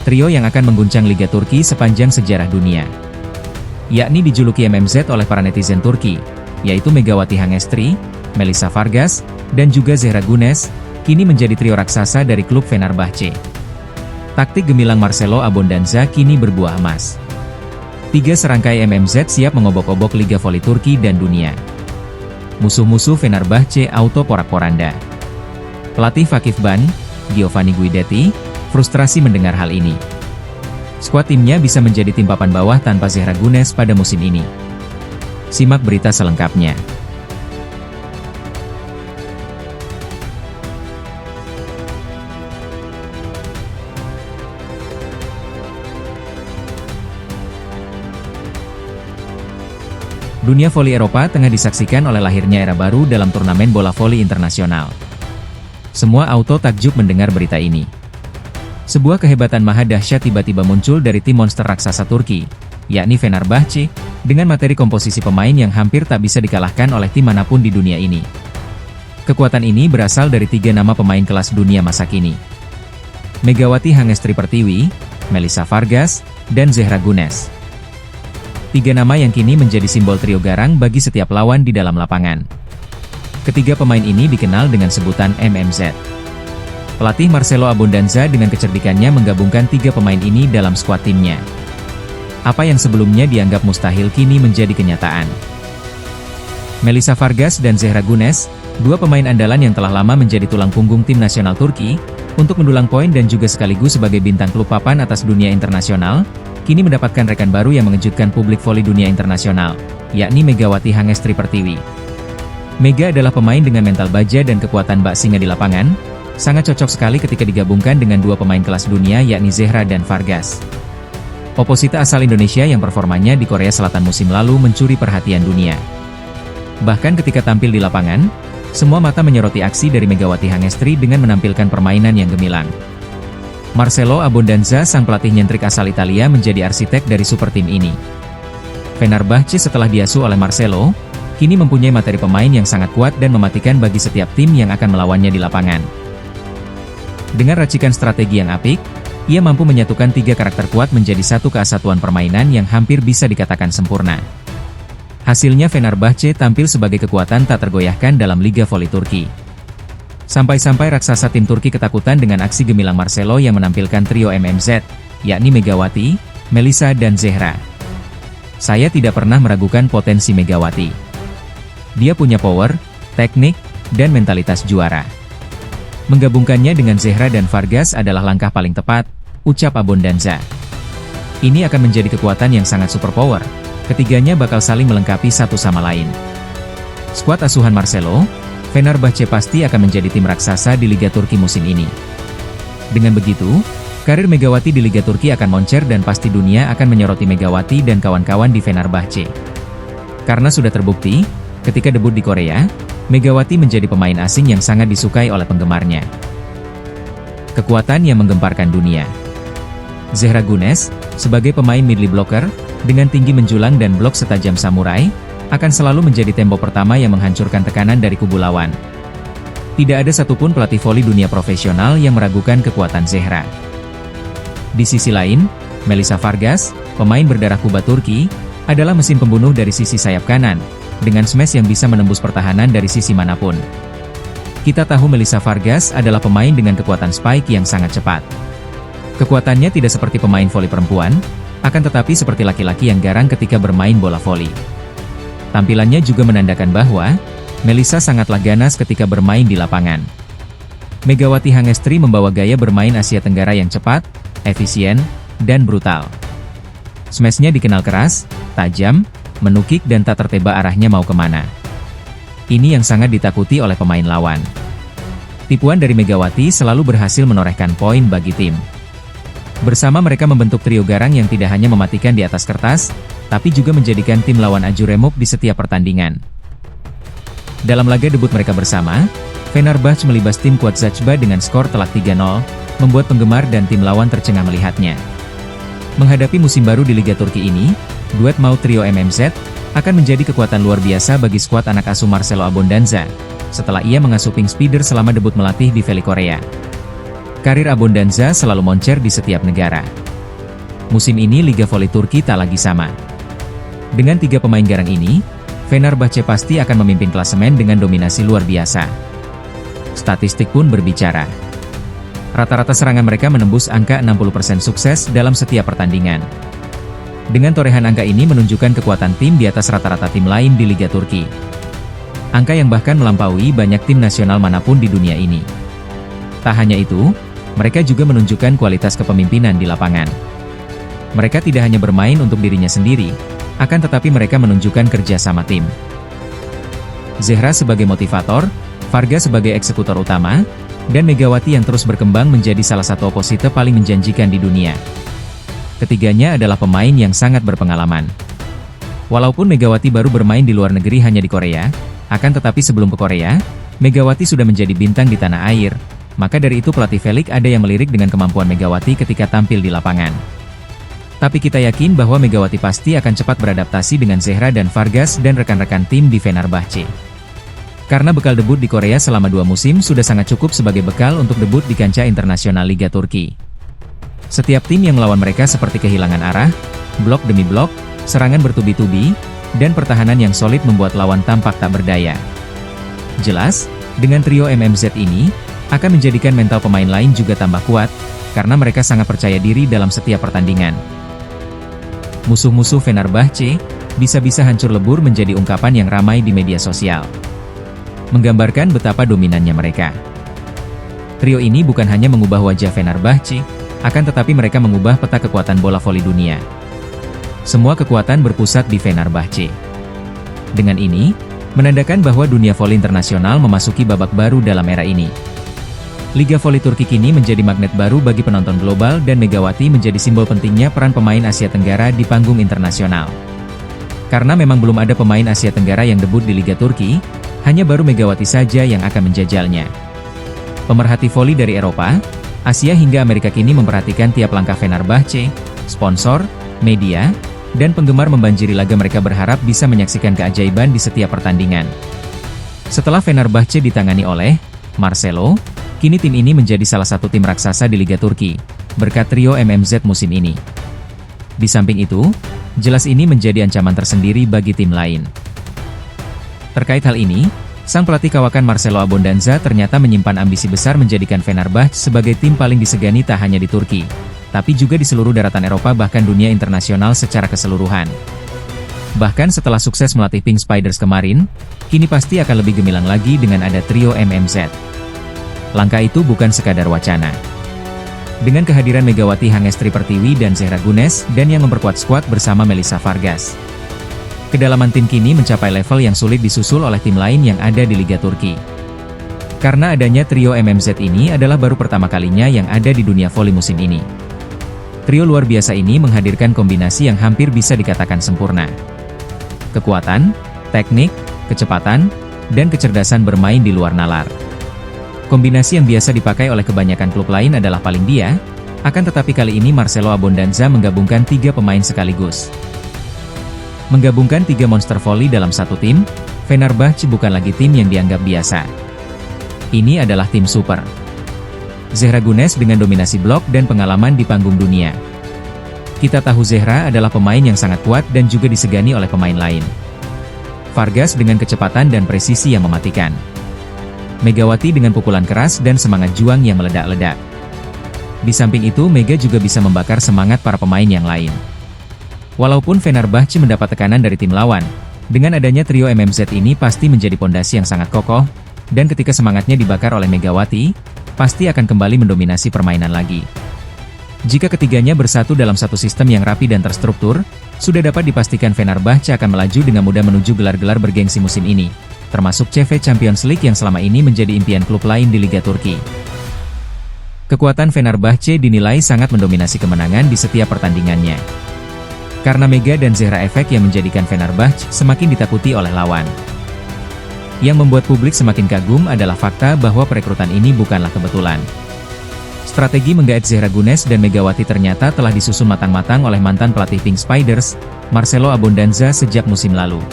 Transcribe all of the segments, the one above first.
trio yang akan mengguncang Liga Turki sepanjang sejarah dunia. Yakni dijuluki MMZ oleh para netizen Turki, yaitu Megawati Hangestri, Melissa Vargas, dan juga Zehra Güneş, kini menjadi trio raksasa dari klub Fenerbahçe. Taktik gemilang Marcelo Abondanza kini berbuah emas. 3 serangkai MMZ siap mengobok-obok Liga Voli Turki dan dunia. Musuh-musuh Fenerbahçe auto porak-poranda. Pelatih Vakif Ban, Giovanni Guidetti, frustrasi mendengar hal ini. Skuad timnya bisa menjadi tim papan bawah tanpa Zehra Güneş pada musim ini. Simak berita selengkapnya. Dunia voli Eropa tengah disaksikan oleh lahirnya era baru dalam turnamen bola voli internasional. Semua auto takjub mendengar berita ini. Sebuah kehebatan maha dahsyat tiba-tiba muncul dari tim monster raksasa Turki, yakni Fenerbahçe, dengan materi komposisi pemain yang hampir tak bisa dikalahkan oleh tim manapun di dunia ini. Kekuatan ini berasal dari 3 nama pemain kelas dunia masa kini. Megawati Hangestri Pertiwi, Melissa Vargas, dan Zehra Güneş. 3 nama yang kini menjadi simbol trio garang bagi setiap lawan di dalam lapangan. Ketiga pemain ini dikenal dengan sebutan MMZ. Pelatih Marcelo Abondanza dengan kecerdikannya menggabungkan 3 pemain ini dalam skuad timnya. Apa yang sebelumnya dianggap mustahil kini menjadi kenyataan. Melissa Vargas dan Zehra Güneş, 2 pemain andalan yang telah lama menjadi tulang punggung tim nasional Turki, untuk mendulang poin dan juga sekaligus sebagai bintang klub papan atas dunia internasional, kini mendapatkan rekan baru yang mengejutkan publik voli dunia internasional, yakni Megawati Hangestri Pertiwi. Mega adalah pemain dengan mental baja dan kekuatan bak singa di lapangan, sangat cocok sekali ketika digabungkan dengan 2 pemain kelas dunia yakni Zehra dan Vargas. Oposita asal Indonesia yang performanya di Korea Selatan musim lalu mencuri perhatian dunia. Bahkan ketika tampil di lapangan, semua mata menyoroti aksi dari Megawati Hangestri dengan menampilkan permainan yang gemilang. Marcelo Abondanza, sang pelatih nyentrik asal Italia, menjadi arsitek dari super tim ini. Fenerbahçe setelah diasuh oleh Marcelo, kini mempunyai materi pemain yang sangat kuat dan mematikan bagi setiap tim yang akan melawannya di lapangan. Dengan racikan strategi yang apik, ia mampu menyatukan 3 karakter kuat menjadi satu kesatuan permainan yang hampir bisa dikatakan sempurna. Hasilnya Fenerbahçe tampil sebagai kekuatan tak tergoyahkan dalam Liga Voli Turki. Sampai-sampai raksasa tim Turki ketakutan dengan aksi gemilang Marcelo yang menampilkan trio MMZ, yakni Megawati, Melissa dan Zehra. Saya tidak pernah meragukan potensi Megawati. Dia punya power, teknik, dan mentalitas juara. Menggabungkannya dengan Zehra dan Vargas adalah langkah paling tepat, ucap Abondanza. Ini akan menjadi kekuatan yang sangat superpower. Ketiganya bakal saling melengkapi satu sama lain. Skuad asuhan Marcelo, Fenerbahçe pasti akan menjadi tim raksasa di Liga Turki musim ini. Dengan begitu, karir Megawati di Liga Turki akan moncer dan pasti dunia akan menyoroti Megawati dan kawan-kawan di Fenerbahçe. Karena sudah terbukti, ketika debut di Korea, Megawati menjadi pemain asing yang sangat disukai oleh penggemarnya. Kekuatan yang menggemparkan dunia. Zehra Güneş, sebagai pemain middle blocker, dengan tinggi menjulang dan blok setajam samurai, akan selalu menjadi tembok pertama yang menghancurkan tekanan dari kubu lawan. Tidak ada satupun pelatih voli dunia profesional yang meragukan kekuatan Zehra. Di sisi lain, Melissa Vargas, pemain berdarah Kuba Turki, adalah mesin pembunuh dari sisi sayap kanan, dengan smash yang bisa menembus pertahanan dari sisi manapun. Kita tahu Melissa Vargas adalah pemain dengan kekuatan spike yang sangat cepat. Kekuatannya tidak seperti pemain voli perempuan, akan tetapi seperti laki-laki yang garang ketika bermain bola voli. Tampilannya juga menandakan bahwa Melissa sangatlah ganas ketika bermain di lapangan. Megawati Hangestri membawa gaya bermain Asia Tenggara yang cepat, efisien, dan brutal. Smashnya dikenal keras, tajam, menukik dan tak tertebak arahnya mau kemana. Ini yang sangat ditakuti oleh pemain lawan. Tipuan dari Megawati selalu berhasil menorehkan poin bagi tim. Bersama mereka membentuk trio garang yang tidak hanya mematikan di atas kertas, tapi juga menjadikan tim lawan aju remuk di setiap pertandingan. Dalam laga debut mereka bersama, Fenerbahçe melibas tim Kuatzacba dengan skor telak 3-0, membuat penggemar dan tim lawan tercengang melihatnya. Menghadapi musim baru di Liga Turki ini, duet maut trio MMZ akan menjadi kekuatan luar biasa bagi skuad anak asuh Marcelo Abondanza, setelah ia mengasuh Pink Spider selama debut melatih di Voli Korea. Karir Abondanza selalu moncer di setiap negara. Musim ini Liga Voli Turki tak lagi sama. Dengan 3 pemain garang ini, Fenerbahçe pasti akan memimpin klasemen dengan dominasi luar biasa. Statistik pun berbicara. Rata-rata serangan mereka menembus angka 60% sukses dalam setiap pertandingan. Dengan torehan angka ini menunjukkan kekuatan tim di atas rata-rata tim lain di Liga Turki. Angka yang bahkan melampaui banyak tim nasional manapun di dunia ini. Tak hanya itu, mereka juga menunjukkan kualitas kepemimpinan di lapangan. Mereka tidak hanya bermain untuk dirinya sendiri, akan tetapi mereka menunjukkan kerja sama tim. Zehra sebagai motivator, Varga sebagai eksekutor utama, dan Megawati yang terus berkembang menjadi salah satu oposite paling menjanjikan di dunia. Ketiganya adalah pemain yang sangat berpengalaman. Walaupun Megawati baru bermain di luar negeri hanya di Korea, akan tetapi sebelum ke Korea, Megawati sudah menjadi bintang di tanah air, maka dari itu pelatih Felix ada yang melirik dengan kemampuan Megawati ketika tampil di lapangan. Tapi kita yakin bahwa Megawati pasti akan cepat beradaptasi dengan Zehra dan Vargas dan rekan-rekan tim di Fenerbahçe. Karena bekal debut di Korea selama 2 musim sudah sangat cukup sebagai bekal untuk debut di kancah internasional Liga Turki. Setiap tim yang melawan mereka seperti kehilangan arah, blok demi blok, serangan bertubi-tubi, dan pertahanan yang solid membuat lawan tampak tak berdaya. Jelas, dengan trio MMZ ini, akan menjadikan mental pemain lain juga tambah kuat, karena mereka sangat percaya diri dalam setiap pertandingan. Musuh-musuh Fenerbahçe bisa-bisa hancur lebur menjadi ungkapan yang ramai di media sosial. Menggambarkan betapa dominannya mereka. Trio ini bukan hanya mengubah wajah Fenerbahçe, akan tetapi mereka mengubah peta kekuatan bola voli dunia. Semua kekuatan berpusat di Fenerbahçe. Dengan ini, menandakan bahwa dunia voli internasional memasuki babak baru dalam era ini. Liga Voli Turki kini menjadi magnet baru bagi penonton global dan Megawati menjadi simbol pentingnya peran pemain Asia Tenggara di panggung internasional. Karena memang belum ada pemain Asia Tenggara yang debut di Liga Turki, hanya baru Megawati saja yang akan menjajalnya. Pemerhati voli dari Eropa, Asia hingga Amerika kini memperhatikan tiap langkah Fenerbahçe, sponsor, media, dan penggemar membanjiri laga. Mereka berharap bisa menyaksikan keajaiban di setiap pertandingan. Setelah Fenerbahçe ditangani oleh Marcelo, kini tim ini menjadi salah satu tim raksasa di Liga Turki, berkat trio MMZ musim ini. Di samping itu, jelas ini menjadi ancaman tersendiri bagi tim lain. Terkait hal ini, sang pelatih kawakan Marcelo Abondanza ternyata menyimpan ambisi besar menjadikan Fenerbahçe sebagai tim paling disegani tak hanya di Turki, tapi juga di seluruh daratan Eropa bahkan dunia internasional secara keseluruhan. Bahkan setelah sukses melatih Pink Spiders kemarin, kini pasti akan lebih gemilang lagi dengan ada trio MMZ. Langkah itu bukan sekadar wacana. Dengan kehadiran Megawati Hangestri Pertiwi dan Zehra Gunes, dan yang memperkuat skuad bersama Melissa Vargas. Kedalaman tim kini mencapai level yang sulit disusul oleh tim lain yang ada di Liga Turki. Karena adanya trio MMZ ini adalah baru pertama kalinya yang ada di dunia voli musim ini. Trio luar biasa ini menghadirkan kombinasi yang hampir bisa dikatakan sempurna. Kekuatan, teknik, kecepatan, dan kecerdasan bermain di luar nalar. Kombinasi yang biasa dipakai oleh kebanyakan klub lain adalah paling dia, akan tetapi kali ini Marcelo Abondanza menggabungkan 3 pemain sekaligus. Menggabungkan 3 monster voli dalam satu tim, Fenerbahçe bukan lagi tim yang dianggap biasa. Ini adalah tim super. Zehra Gunes dengan dominasi blok dan pengalaman di panggung dunia. Kita tahu Zehra adalah pemain yang sangat kuat dan juga disegani oleh pemain lain. Vargas dengan kecepatan dan presisi yang mematikan. Megawati dengan pukulan keras dan semangat juang yang meledak-ledak. Di samping itu Mega juga bisa membakar semangat para pemain yang lain. Walaupun Fenerbahçe mendapat tekanan dari tim lawan, dengan adanya trio MMZ ini pasti menjadi pondasi yang sangat kokoh, dan ketika semangatnya dibakar oleh Megawati, pasti akan kembali mendominasi permainan lagi. Jika ketiganya bersatu dalam satu sistem yang rapi dan terstruktur, sudah dapat dipastikan Fenerbahçe akan melaju dengan mudah menuju gelar-gelar bergengsi musim ini, termasuk CV Champions League yang selama ini menjadi impian klub lain di Liga Turki. Kekuatan Fenerbahçe dinilai sangat mendominasi kemenangan di setiap pertandingannya. Karena Mega dan Zehra efek yang menjadikan Fenerbahçe semakin ditakuti oleh lawan. Yang membuat publik semakin kagum adalah fakta bahwa perekrutan ini bukanlah kebetulan. Strategi menggait Zehra Gunes dan Megawati ternyata telah disusun matang-matang oleh mantan pelatih Pink Spiders, Marcelo Abondanza sejak musim lalu.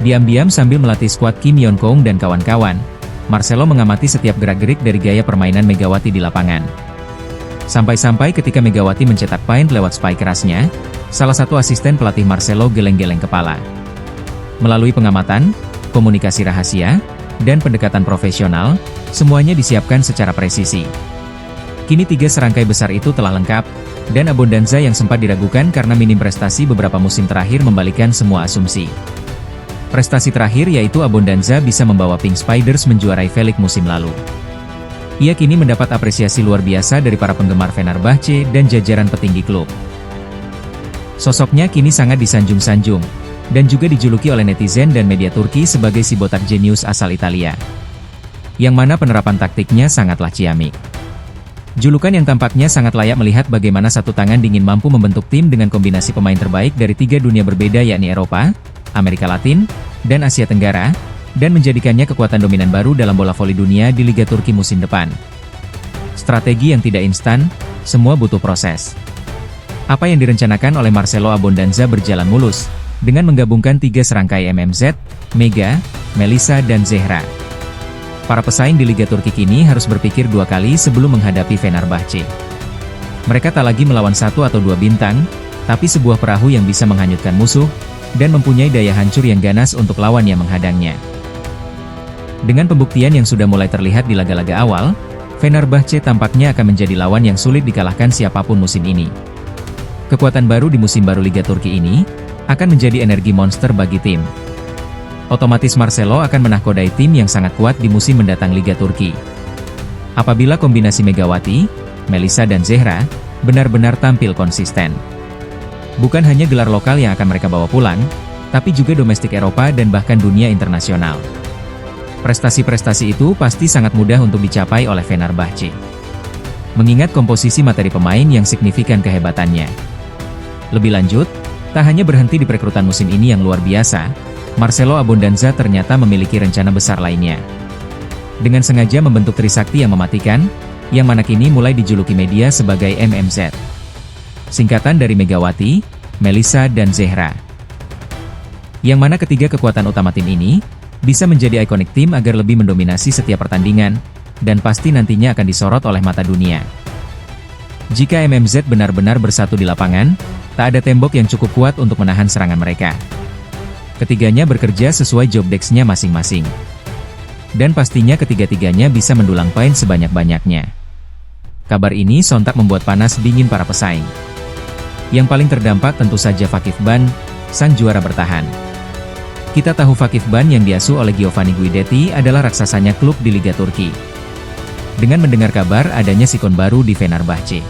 Diam-diam sambil melatih skuad Kim Yeon Kong dan kawan-kawan, Marcelo mengamati setiap gerak-gerik dari gaya permainan Megawati di lapangan. Sampai-sampai ketika Megawati mencetak point lewat spike kerasnya, salah satu asisten pelatih Marcelo geleng-geleng kepala. Melalui pengamatan, komunikasi rahasia, dan pendekatan profesional, semuanya disiapkan secara presisi. Kini 3 serangkai besar itu telah lengkap, dan Abondanza yang sempat diragukan karena minim prestasi beberapa musim terakhir membalikan semua asumsi. Prestasi terakhir yaitu Abondanza bisa membawa Pink Spiders menjuarai V-League musim lalu. Ia kini mendapat apresiasi luar biasa dari para penggemar Fenerbahce dan jajaran petinggi klub. Sosoknya kini sangat disanjung-sanjung, dan juga dijuluki oleh netizen dan media Turki sebagai si botak jenius asal Italia. Yang mana penerapan taktiknya sangatlah ciamik. Julukan yang tampaknya sangat layak melihat bagaimana satu tangan dingin mampu membentuk tim dengan kombinasi pemain terbaik dari 3 dunia berbeda yakni Eropa, Amerika Latin, dan Asia Tenggara, dan menjadikannya kekuatan dominan baru dalam bola voli dunia di Liga Turki musim depan. Strategi yang tidak instan, semua butuh proses. Apa yang direncanakan oleh Marcelo Abondanza berjalan mulus, dengan menggabungkan 3 serangkai MMZ, Mega, Melisa dan Zehra. Para pesaing di Liga Turki kini harus berpikir 2 kali sebelum menghadapi Fenerbahce. Mereka tak lagi melawan 1 atau 2 bintang, tapi sebuah perahu yang bisa menghanyutkan musuh, dan mempunyai daya hancur yang ganas untuk lawan yang menghadangnya. Dengan pembuktian yang sudah mulai terlihat di laga-laga awal, Fenerbahce tampaknya akan menjadi lawan yang sulit dikalahkan siapapun musim ini. Kekuatan baru di musim baru Liga Turki ini, akan menjadi energi monster bagi tim. Otomatis Marcelo akan menahkodai tim yang sangat kuat di musim mendatang Liga Turki. Apabila kombinasi Megawati, Melisa dan Zehra, benar-benar tampil konsisten. Bukan hanya gelar lokal yang akan mereka bawa pulang, tapi juga domestik Eropa dan bahkan dunia internasional. Prestasi-prestasi itu pasti sangat mudah untuk dicapai oleh Fenerbahce. Mengingat komposisi materi pemain yang signifikan kehebatannya. Lebih lanjut, tak hanya berhenti di perekrutan musim ini yang luar biasa, Marcelo Abondanza ternyata memiliki rencana besar lainnya. Dengan sengaja membentuk Trisakti yang mematikan, yang mana kini mulai dijuluki media sebagai MMZ. Singkatan dari Megawati, Melisa dan Zehra. Yang mana ketiga kekuatan utama tim ini, bisa menjadi ikonik tim agar lebih mendominasi setiap pertandingan, dan pasti nantinya akan disorot oleh mata dunia. Jika MMZ benar-benar bersatu di lapangan, tak ada tembok yang cukup kuat untuk menahan serangan mereka. Ketiganya bekerja sesuai job desk-nya masing-masing. Dan pastinya ketiga-tiganya bisa mendulang poin sebanyak-banyaknya. Kabar ini sontak membuat panas dingin para pesaing. Yang paling terdampak tentu saja Vakif Ban, sang juara bertahan. Kita tahu Vakif Ban yang diasuh oleh Giovanni Guidetti adalah raksasanya klub di Liga Turki. Dengan mendengar kabar adanya sikon baru di Fenerbahce.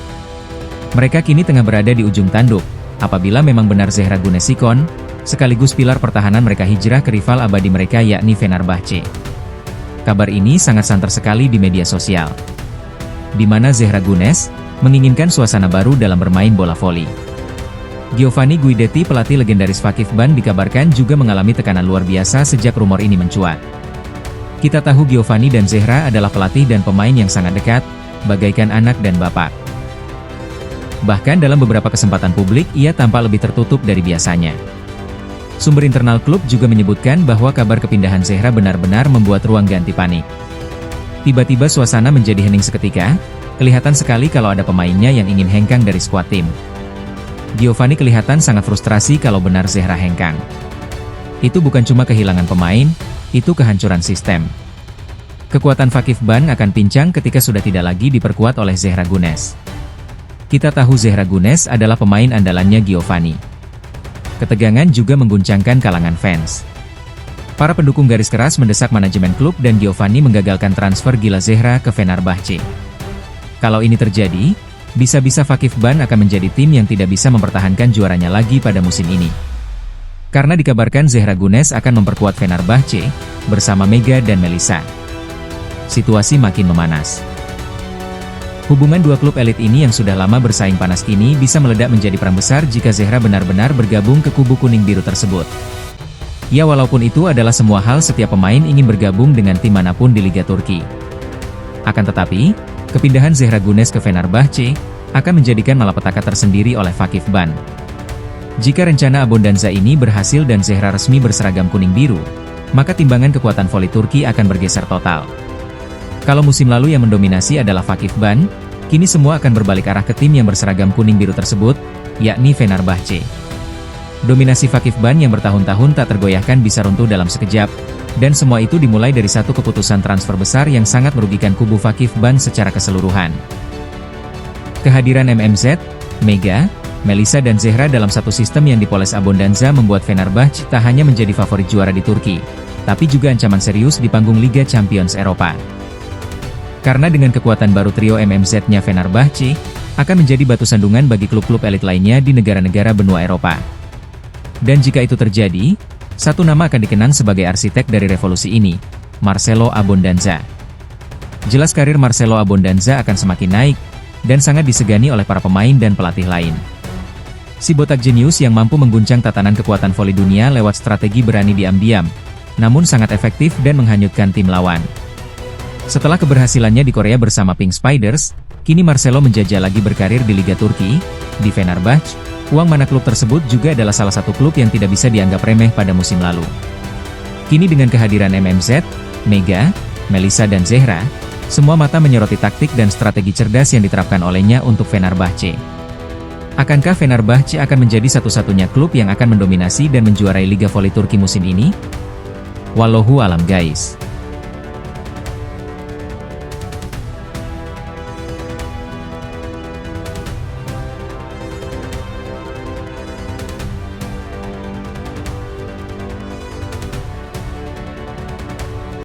Mereka kini tengah berada di ujung tanduk, apabila memang benar Zehra Gunes sikon, sekaligus pilar pertahanan mereka hijrah ke rival abadi mereka yakni Fenerbahce. Kabar ini sangat santer sekali di media sosial. Di mana Zehra Gunes menginginkan suasana baru dalam bermain bola voli. Giovanni Guidetti, pelatih legendaris Vakif Ban, dikabarkan juga mengalami tekanan luar biasa sejak rumor ini mencuat. Kita tahu Giovanni dan Zehra adalah pelatih dan pemain yang sangat dekat, bagaikan anak dan bapak. Bahkan dalam beberapa kesempatan publik ia tampak lebih tertutup dari biasanya. Sumber internal klub juga menyebutkan bahwa kabar kepindahan Zehra benar-benar membuat ruang ganti panik. Tiba-tiba suasana menjadi hening seketika, kelihatan sekali kalau ada pemainnya yang ingin hengkang dari skuad tim. Giovanni kelihatan sangat frustrasi kalau benar Zehra hengkang. Itu bukan cuma kehilangan pemain, itu kehancuran sistem. Kekuatan Vakif Ban akan pincang ketika sudah tidak lagi diperkuat oleh Zehra Gunes. Kita tahu Zehra Gunes adalah pemain andalannya Giovanni. Ketegangan juga mengguncangkan kalangan fans. Para pendukung garis keras mendesak manajemen klub dan Giovanni menggagalkan transfer gila Zehra ke Fenerbahce. Kalau ini terjadi, bisa-bisa Vakif Ban akan menjadi tim yang tidak bisa mempertahankan juaranya lagi pada musim ini. Karena dikabarkan Zehra Gunes akan memperkuat Fenerbahce, bersama Mega dan Melisa. Situasi makin memanas. Hubungan dua klub elit ini yang sudah lama bersaing panas kini bisa meledak menjadi perang besar jika Zehra benar-benar bergabung ke kubu kuning biru tersebut. Ya walaupun itu adalah semua hal setiap pemain ingin bergabung dengan tim manapun di Liga Turki. Akan tetapi, kepindahan Zehra Gunes ke Fenerbahce akan menjadikan malapetaka tersendiri oleh Vakif Ban. Jika rencana Abondanza ini berhasil dan Zehra resmi berseragam kuning biru, maka timbangan kekuatan voli Turki akan bergeser total. Kalau musim lalu yang mendominasi adalah Vakifbank, kini semua akan berbalik arah ke tim yang berseragam kuning-biru tersebut, yakni Fenerbahce. Dominasi Vakifbank yang bertahun-tahun tak tergoyahkan bisa runtuh dalam sekejap, dan semua itu dimulai dari satu keputusan transfer besar yang sangat merugikan kubu Vakifbank secara keseluruhan. Kehadiran MMZ, Mega, Melisa dan Zehra dalam satu sistem yang dipoles Abondanza membuat Fenerbahce tak hanya menjadi favorit juara di Turki, tapi juga ancaman serius di panggung Liga Champions Eropa. Karena dengan kekuatan baru trio MMZ-nya Fenerbahce, akan menjadi batu sandungan bagi klub-klub elit lainnya di negara-negara benua Eropa. Dan jika itu terjadi, satu nama akan dikenang sebagai arsitek dari revolusi ini, Marcelo Abondanza. Jelas karir Marcelo Abondanza akan semakin naik, dan sangat disegani oleh para pemain dan pelatih lain. Si botak jenius yang mampu mengguncang tatanan kekuatan voli dunia lewat strategi berani diam-diam, namun sangat efektif dan menghanyutkan tim lawan. Setelah keberhasilannya di Korea bersama Pink Spiders, kini Marcelo menjajah lagi berkarir di Liga Turki, di Fenerbahce, uang mana klub tersebut juga adalah salah satu klub yang tidak bisa dianggap remeh pada musim lalu. Kini dengan kehadiran MMZ, Mega, Melisa dan Zehra, semua mata menyoroti taktik dan strategi cerdas yang diterapkan olehnya untuk Fenerbahce. Akankah Fenerbahce akan menjadi satu-satunya klub yang akan mendominasi dan menjuarai Liga Voli Turki musim ini? Wallahu alam guys.